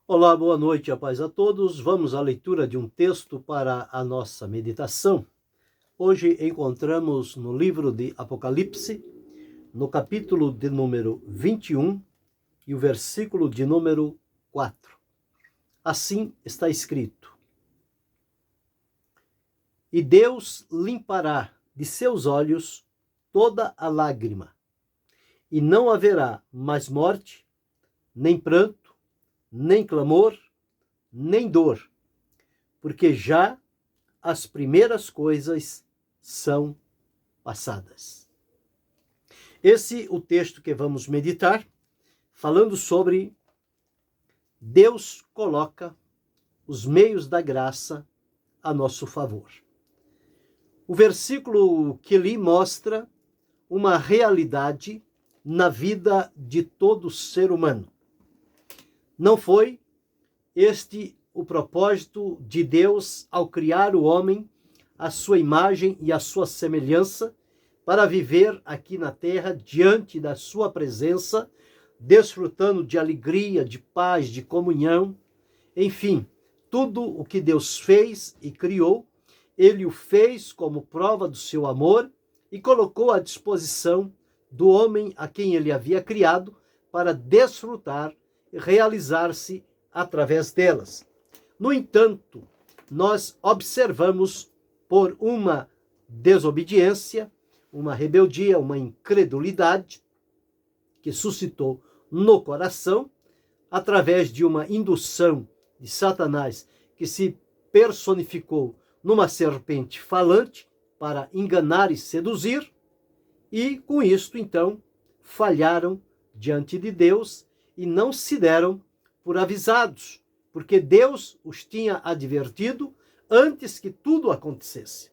Olá, boa noite, a paz a todos. Vamos à leitura de um texto para a nossa meditação. Hoje encontramos no livro de Apocalipse, no capítulo de número 21 e o versículo de número 4. Assim está escrito: E Deus limpará de seus olhos toda a lágrima, e não haverá mais morte, nem pranto, nem clamor, nem dor, porque já as primeiras coisas são passadas. Esse é o texto que vamos meditar, falando sobre Deus coloca os meios da graça a nosso favor. O versículo que li mostra uma realidade na vida de todo ser humano. Não foi este o propósito de Deus ao criar o homem à sua imagem e à sua semelhança, para viver aqui na terra diante da sua presença, desfrutando de alegria, de paz, de comunhão, enfim, tudo o que Deus fez e criou, ele o fez como prova do seu amor e colocou à disposição do homem a quem ele havia criado para desfrutar e realizar-se através delas. No entanto, nós observamos por uma desobediência, uma rebeldia, uma incredulidade que suscitou no coração, através de uma indução de Satanás que se personificou numa serpente falante para enganar e seduzir, e com isto, então, falharam diante de Deus e não se deram por avisados, porque Deus os tinha advertido antes que tudo acontecesse.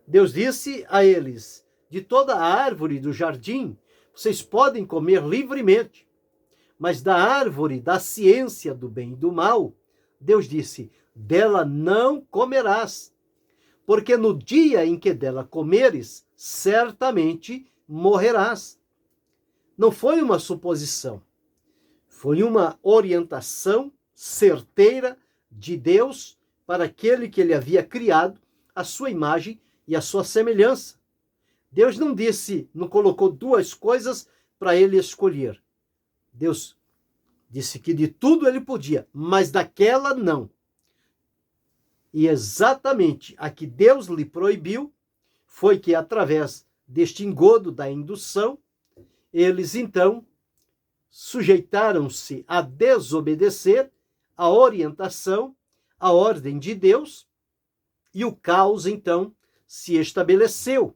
Deus disse a eles: de toda a árvore do jardim vocês podem comer livremente, mas da árvore da ciência do bem e do mal, Deus disse: dela não comerás, porque no dia em que dela comeres, certamente morrerás. Não foi uma suposição, foi uma orientação certeira de Deus para aquele que ele havia criado, a sua imagem e a sua semelhança. Deus não disse, não colocou duas coisas para ele escolher. Deus disse que de tudo ele podia, mas daquela não. E exatamente a que Deus lhe proibiu foi que, através deste engodo da indução, eles então sujeitaram-se a desobedecer a orientação, a ordem de Deus, e o caos então se estabeleceu.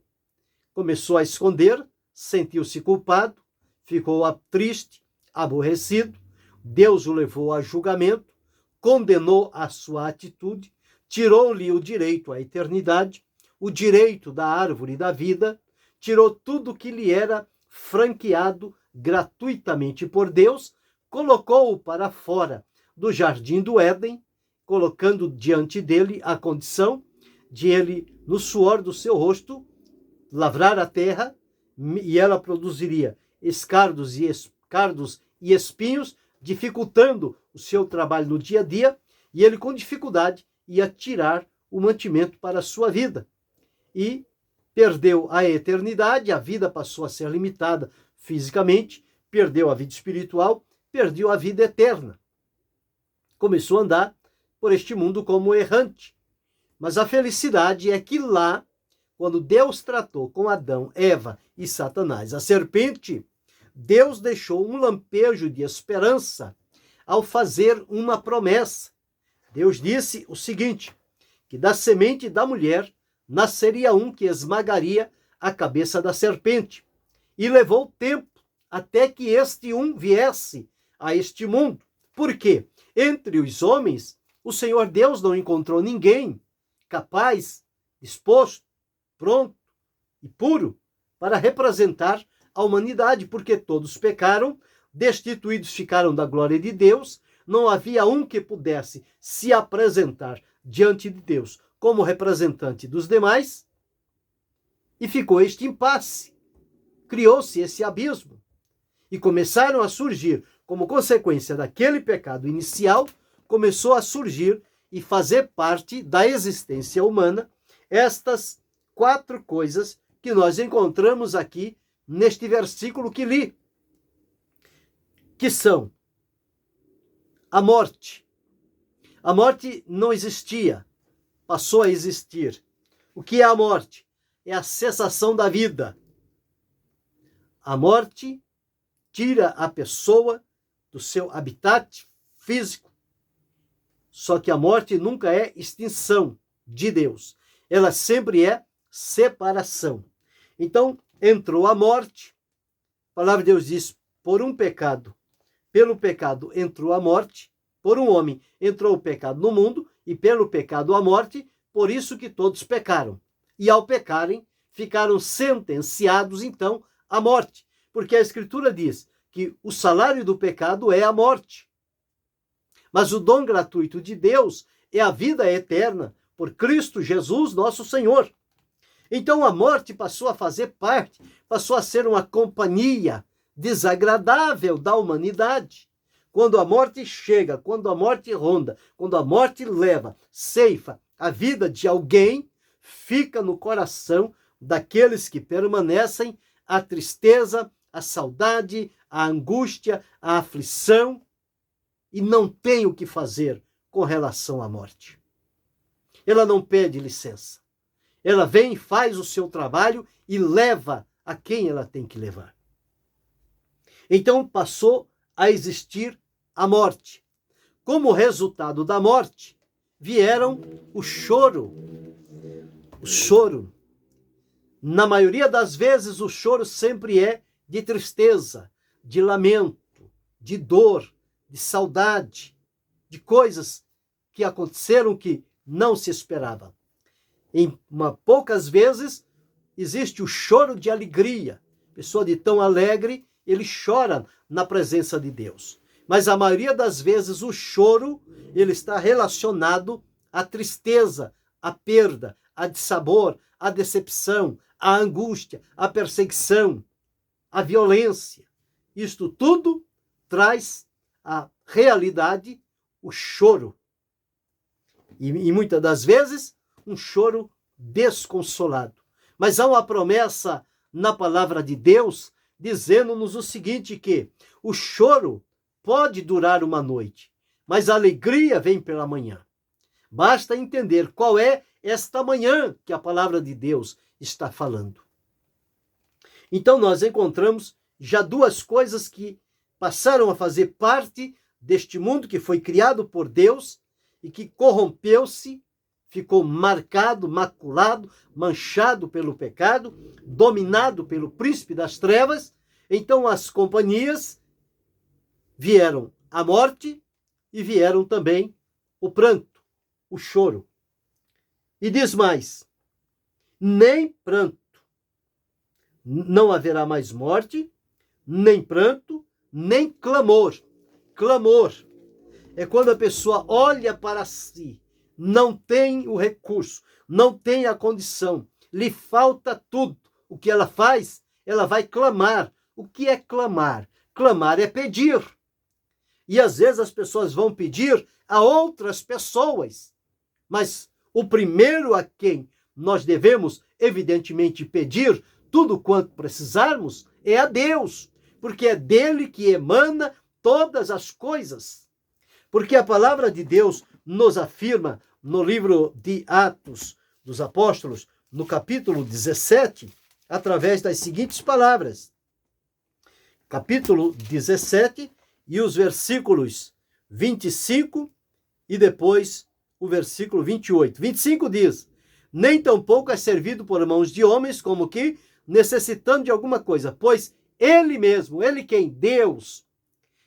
Começou a esconder, sentiu-se culpado, ficou triste, aborrecido, Deus o levou a julgamento, condenou a sua atitude, tirou-lhe o direito à eternidade, o direito da árvore da vida, tirou tudo que lhe era franqueado gratuitamente por Deus, colocou-o para fora do jardim do Éden, colocando diante dele a condição de ele, no suor do seu rosto, lavrar a terra, e ela produziria escardos e espinhos, dificultando o seu trabalho no dia a dia, e ele com dificuldade ia tirar o mantimento para a sua vida. E perdeu a eternidade, a vida passou a ser limitada fisicamente, perdeu a vida espiritual, perdeu a vida eterna. Começou a andar por este mundo como errante. Mas a felicidade é que lá, quando Deus tratou com Adão, Eva e Satanás, a serpente, Deus deixou um lampejo de esperança ao fazer uma promessa. Deus disse o seguinte, que da semente da mulher nasceria um que esmagaria a cabeça da serpente. E levou tempo até que este um viesse a este mundo. Por quê? Entre os homens, o Senhor Deus não encontrou ninguém capaz, disposto, pronto e puro para representar a humanidade, porque todos pecaram, destituídos ficaram da glória de Deus, não havia um que pudesse se apresentar diante de Deus como representante dos demais, e ficou este impasse. Criou-se esse abismo. E começaram a surgir como consequência daquele pecado inicial, começou a surgir e fazer parte da existência humana estas 4 coisas que nós encontramos aqui neste versículo que li, que são a morte. A morte não existia, passou a existir. O que é a morte? É a cessação da vida. A morte tira a pessoa do seu habitat físico. Só que a morte nunca é extinção de Deus. Ela sempre é separação. Então, entrou a morte. A palavra de Deus diz, por um pecado, pelo pecado entrou a morte, por um homem entrou o pecado no mundo, e pelo pecado a morte, por isso que todos pecaram. E ao pecarem, ficaram sentenciados, então, à morte. Porque a Escritura diz que o salário do pecado é a morte. Mas o dom gratuito de Deus é a vida eterna, por Cristo Jesus, nosso Senhor. Então a morte passou a fazer parte, passou a ser uma companhia desagradável da humanidade. Quando a morte chega, quando a morte ronda, quando a morte leva, ceifa a vida de alguém, fica no coração daqueles que permanecem a tristeza, a saudade, a angústia, a aflição, e não tem o que fazer com relação à morte. Ela não pede licença. Ela vem, faz o seu trabalho e leva a quem ela tem que levar. Então passou a existir a morte. Como resultado da morte, vieram o choro. O choro. Na maioria das vezes, o choro sempre é de tristeza, de lamento, de dor, de saudade, de coisas que aconteceram que não se esperava. Em poucas vezes, existe o choro de alegria. Pessoa de tão alegre, ele chora na presença de Deus. Mas a maioria das vezes o choro, ele está relacionado à tristeza, à perda, à dissabor, à decepção, à angústia, à perseguição, à violência. Isto tudo traz a realidade, o choro. E muitas das vezes, um choro desconsolado. Mas há uma promessa na palavra de Deus, dizendo-nos o seguinte, que o choro pode durar uma noite, mas a alegria vem pela manhã. Basta entender qual é esta manhã que a palavra de Deus está falando. Então nós encontramos já 2 coisas que passaram a fazer parte deste mundo que foi criado por Deus e que corrompeu-se, ficou marcado, maculado, manchado pelo pecado, dominado pelo príncipe das trevas. Então as companhias vieram a morte e vieram também o pranto, o choro. E diz mais, nem pranto, não haverá mais morte, nem pranto, nem clamor. Clamor é quando a pessoa olha para si, não tem o recurso, não tem a condição, lhe falta tudo. O que ela faz? Ela vai clamar. O que é clamar? Clamar é pedir. E às vezes as pessoas vão pedir a outras pessoas. Mas o primeiro a quem nós devemos, evidentemente, pedir tudo quanto precisarmos é a Deus, porque é dele que emana todas as coisas. Porque a palavra de Deus nos afirma no livro de Atos dos Apóstolos, no capítulo 17, através das seguintes palavras. Capítulo 17 e os versículos 25 e depois o versículo 28. 25 diz, nem tampouco é servido por mãos de homens, como que necessitando de alguma coisa, pois ele mesmo, ele quem? Deus,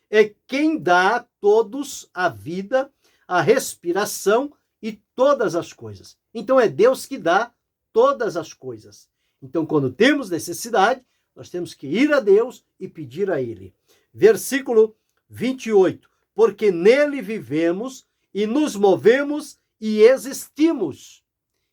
é quem dá a todos a vida, a respiração e todas as coisas. Então é Deus que dá todas as coisas. Então quando temos necessidade, nós temos que ir a Deus e pedir a Ele. Versículo 28. Porque nele vivemos e nos movemos e existimos.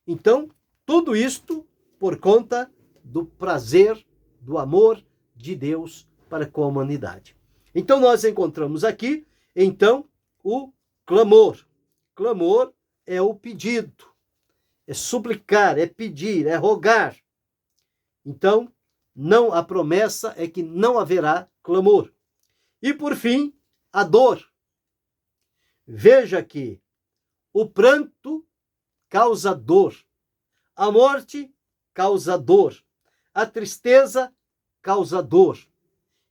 Então, tudo isto por conta do prazer, do amor de Deus para com a humanidade. Então nós encontramos aqui, então, o clamor. Clamor é o pedido, é suplicar, é pedir, é rogar. Então, não, a promessa é que não haverá clamor. E por fim, a dor. Veja que o pranto causa dor, a morte causa dor, a tristeza causa dor.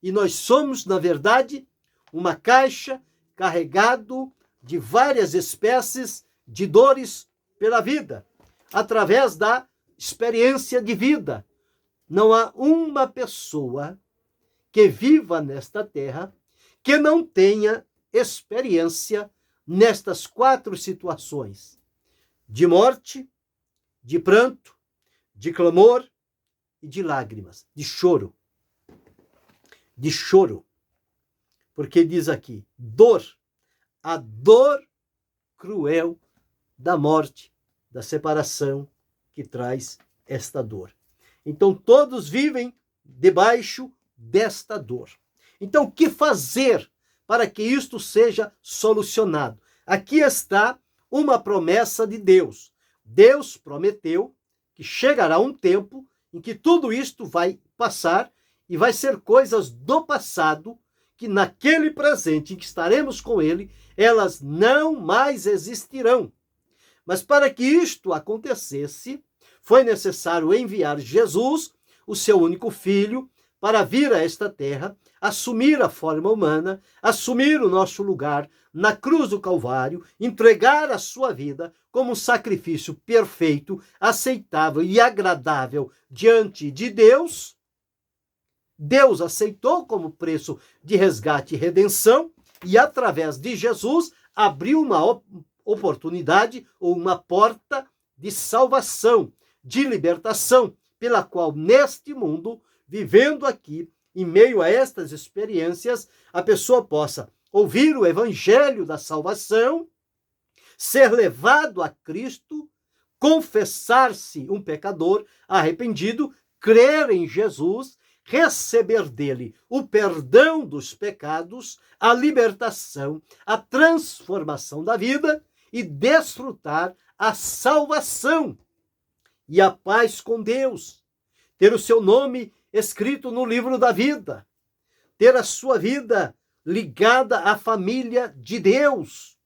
E nós somos, na verdade, uma caixa carregado de várias espécies de dores pela vida, através da experiência de vida. Não há uma pessoa que viva nesta terra que não tenha experiência nestas 4 situações: de morte, de pranto, de clamor e de lágrimas, de choro. De choro. Porque diz aqui, dor, a dor cruel da morte, da separação que traz esta dor. Então todos vivem debaixo desta dor. Então o que fazer para que isto seja solucionado? Aqui está uma promessa de Deus. Deus prometeu que chegará um tempo em que tudo isto vai passar e vai ser coisas do passado, que naquele presente em que estaremos com ele, elas não mais existirão. Mas para que isto acontecesse, foi necessário enviar Jesus, o seu único filho, para vir a esta terra, assumir a forma humana, assumir o nosso lugar na cruz do Calvário, entregar a sua vida como um sacrifício perfeito, aceitável e agradável diante de Deus. Deus aceitou como preço de resgate e redenção, e através de Jesus abriu uma oportunidade ou uma porta de salvação, de libertação, pela qual neste mundo, vivendo aqui, em meio a estas experiências, a pessoa possa ouvir o evangelho da salvação, ser levado a Cristo, confessar-se um pecador arrependido, crer em Jesus, receber dele o perdão dos pecados, a libertação, a transformação da vida e desfrutar a salvação e a paz com Deus, ter o seu nome escrito no livro da vida, ter a sua vida ligada à família de Deus,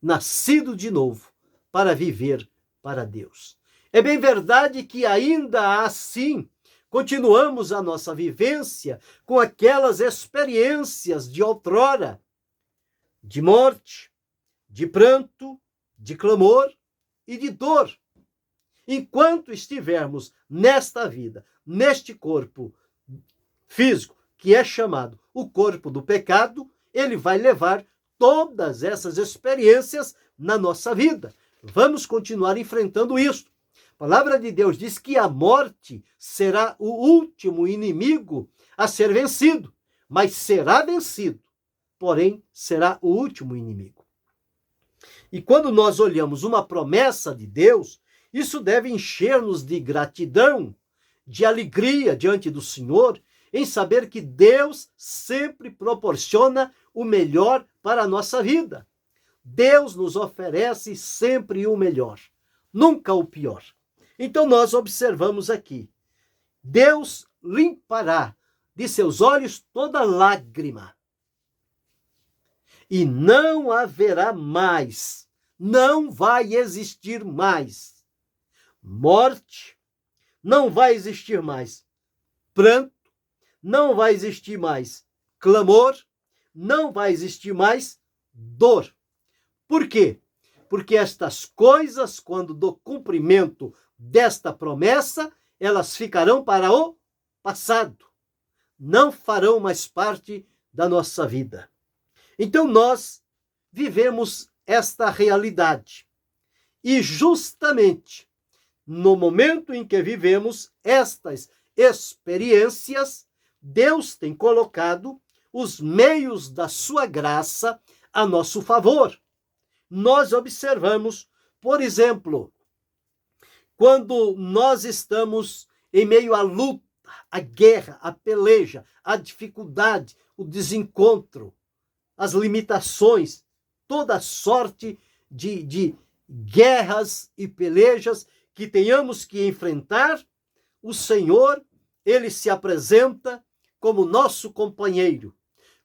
nascido de novo para viver para Deus. É bem verdade que ainda assim continuamos a nossa vivência com aquelas experiências de outrora, de morte, de pranto, de clamor e de dor. Enquanto estivermos nesta vida, neste corpo físico, que é chamado o corpo do pecado, ele vai levar todas essas experiências na nossa vida. Vamos continuar enfrentando isso. A palavra de Deus diz que a morte será o último inimigo a ser vencido, mas será vencido, porém será o último inimigo. E quando nós olhamos uma promessa de Deus, isso deve encher-nos de gratidão, de alegria diante do Senhor, em saber que Deus sempre proporciona o melhor para a nossa vida. Deus nos oferece sempre o melhor, nunca o pior. Então nós observamos aqui, Deus limpará de seus olhos toda lágrima, e não haverá mais, não vai existir mais morte, não vai existir mais pranto, não vai existir mais clamor, não vai existir mais dor. Por quê? Porque estas coisas, quando do cumprimento desta promessa, elas ficarão para o passado, não farão mais parte da nossa vida. Então nós vivemos esta realidade. E justamente no momento em que vivemos estas experiências, Deus tem colocado os meios da sua graça a nosso favor. Nós observamos, por exemplo, quando nós estamos em meio à luta, a guerra, a peleja, a dificuldade, o desencontro, as limitações, toda sorte de guerras e pelejas que tenhamos que enfrentar, o Senhor, ele se apresenta como nosso companheiro,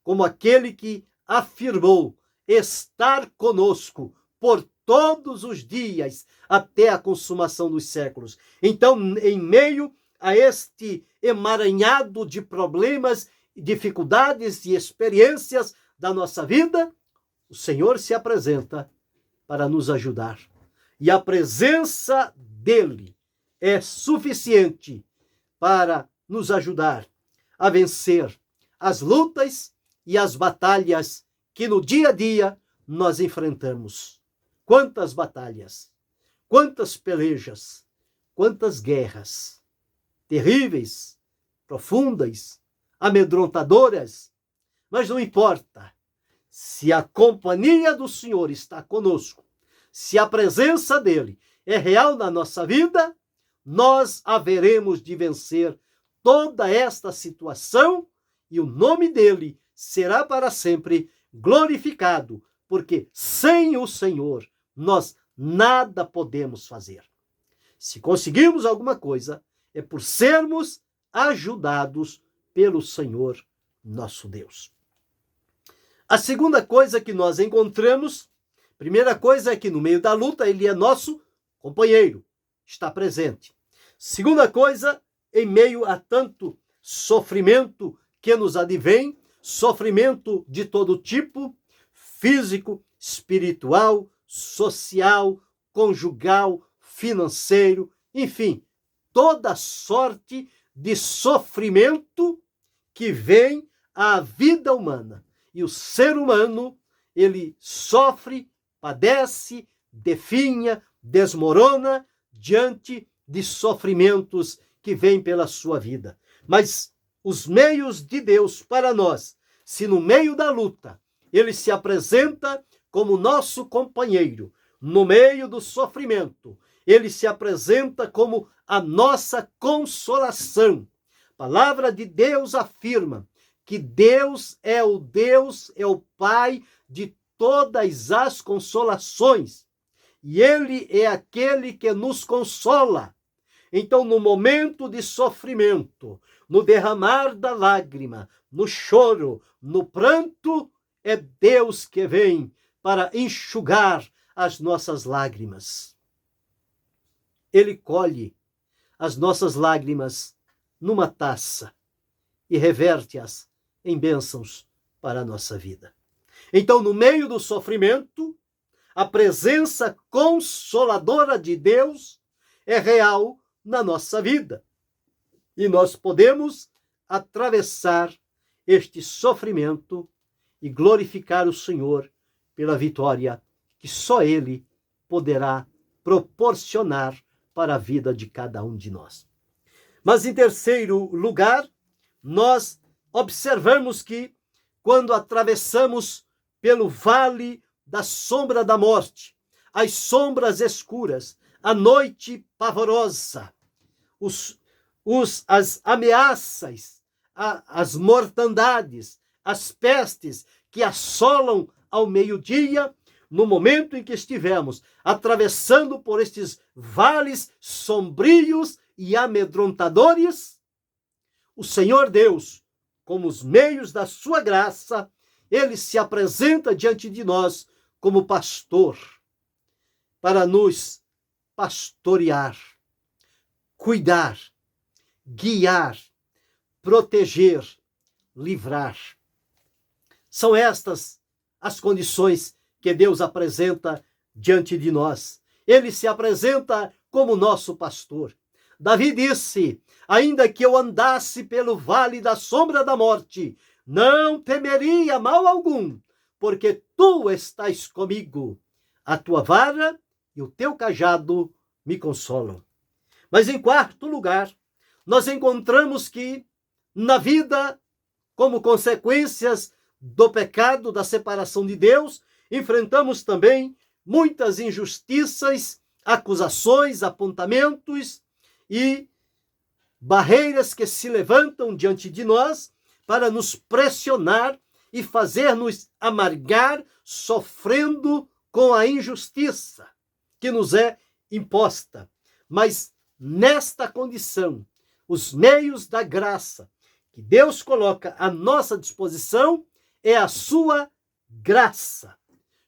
como aquele que afirmou estar conosco por todos os dias até a consumação dos séculos. Então, em meio a este emaranhado de problemas, dificuldades e experiências da nossa vida, o Senhor se apresenta para nos ajudar. E a presença dele é suficiente para nos ajudar a vencer as lutas e as batalhas que no dia a dia nós enfrentamos. Quantas batalhas, quantas pelejas, quantas guerras terríveis, profundas, amedrontadoras, mas não importa. Se a companhia do Senhor está conosco, se a presença dele é real na nossa vida, nós haveremos de vencer toda esta situação e o nome dele será para sempre glorificado, porque sem o Senhor nós nada podemos fazer. Se conseguirmos alguma coisa, é por sermos ajudados pelo Senhor nosso Deus. A segunda coisa que nós encontramos, primeira coisa é que no meio da luta ele é nosso companheiro, está presente. Segunda coisa, em meio a tanto sofrimento que nos advém, sofrimento de todo tipo, físico, espiritual, social, conjugal, financeiro, enfim, toda sorte de sofrimento que vem à vida humana. E o ser humano, ele sofre, padece, definha, desmorona diante de sofrimentos que vêm pela sua vida. Mas os meios de Deus para nós, se no meio da luta ele se apresenta como nosso companheiro, no meio do sofrimento, ele se apresenta como a nossa consolação. A palavra de Deus afirma que Deus é o Pai de todas as consolações. E ele é aquele que nos consola. Então, no momento de sofrimento, no derramar da lágrima, no choro, no pranto, é Deus que vem para enxugar as nossas lágrimas. Ele colhe as nossas lágrimas numa taça e reverte-as em bênçãos para a nossa vida. Então, no meio do sofrimento, a presença consoladora de Deus é real na nossa vida. E nós podemos atravessar este sofrimento e glorificar o Senhor pela vitória que só Ele poderá proporcionar para a vida de cada um de nós. Mas, em terceiro lugar, nós observamos que, quando atravessamos pelo vale da sombra da morte, as sombras escuras, a noite pavorosa, as ameaças, as mortandades, as pestes que assolam ao meio-dia, no momento em que estivemos atravessando por estes vales sombrios e amedrontadores, o Senhor Deus, como os meios da sua graça, ele se apresenta diante de nós como pastor, para nos pastorear, cuidar, guiar, proteger, livrar. São estas as condições que Deus apresenta diante de nós. Ele se apresenta como nosso pastor. Davi disse: ainda que eu andasse pelo vale da sombra da morte, não temeria mal algum, porque tu estás comigo. A tua vara e o teu cajado me consolam. Mas em quarto lugar, nós encontramos que na vida, como consequências do pecado, da separação de Deus, enfrentamos também muitas injustiças, acusações, apontamentos e barreiras que se levantam diante de nós para nos pressionar e fazer-nos amargar, sofrendo com a injustiça que nos é imposta. Mas nesta condição, os meios da graça que Deus coloca à nossa disposição é a sua graça.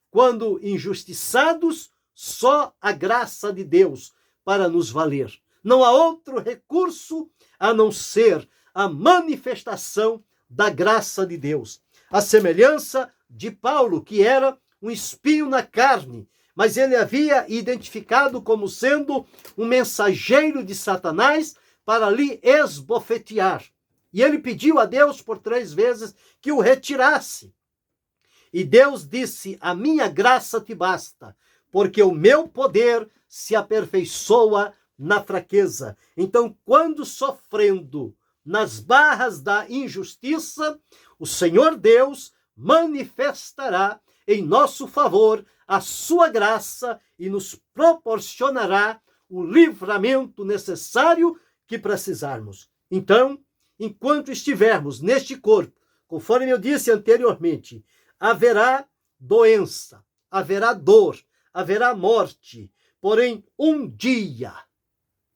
Quando injustiçados, só a graça de Deus para nos valer. Não há outro recurso a não ser a manifestação da graça de Deus. A semelhança de Paulo, que era um espinho na carne, mas ele havia identificado como sendo um mensageiro de Satanás para lhe esbofetear. E ele pediu a Deus por 3 vezes que o retirasse. E Deus disse: a minha graça te basta, porque o meu poder se aperfeiçoa na fraqueza. Então, quando sofrendo nas barras da injustiça, o Senhor Deus manifestará em nosso favor a sua graça e nos proporcionará o livramento necessário que precisarmos. Então, enquanto estivermos neste corpo, conforme eu disse anteriormente, haverá doença, haverá dor, haverá morte, porém um dia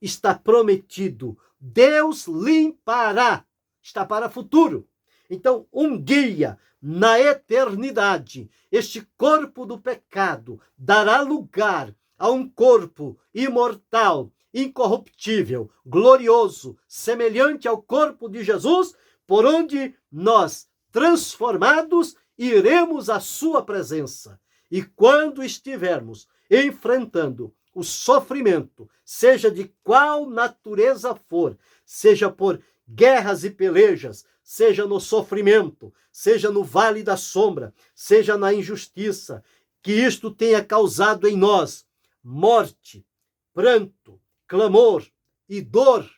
está prometido, Deus limpará, está para o futuro. Então, um dia, na eternidade, este corpo do pecado dará lugar a um corpo imortal, incorruptível, glorioso, semelhante ao corpo de Jesus, por onde nós, transformados, iremos à sua presença. E quando estivermos enfrentando o sofrimento, seja de qual natureza for, seja por guerras e pelejas, seja no sofrimento, seja no vale da sombra, seja na injustiça, que isto tenha causado em nós morte, pranto, clamor e dor,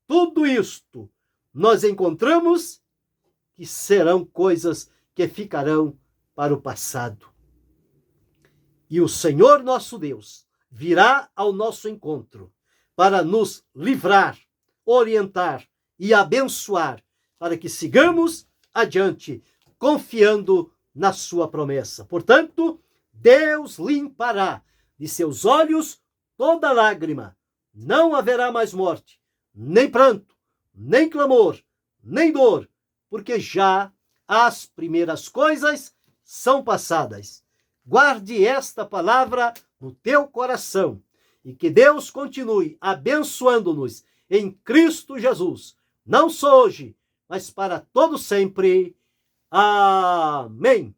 tudo isto nós encontramos que serão coisas que ficarão para o passado. E o Senhor nosso Deus virá ao nosso encontro para nos livrar, orientar e abençoar, para que sigamos adiante, confiando na sua promessa. Portanto, Deus limpará de seus olhos toda lágrima. Não haverá mais morte, nem pranto, nem clamor, nem dor, porque já as primeiras coisas são passadas. Guarde esta palavra no teu coração e que Deus continue abençoando-nos em Cristo Jesus, não só hoje, mas para todo sempre. Amém.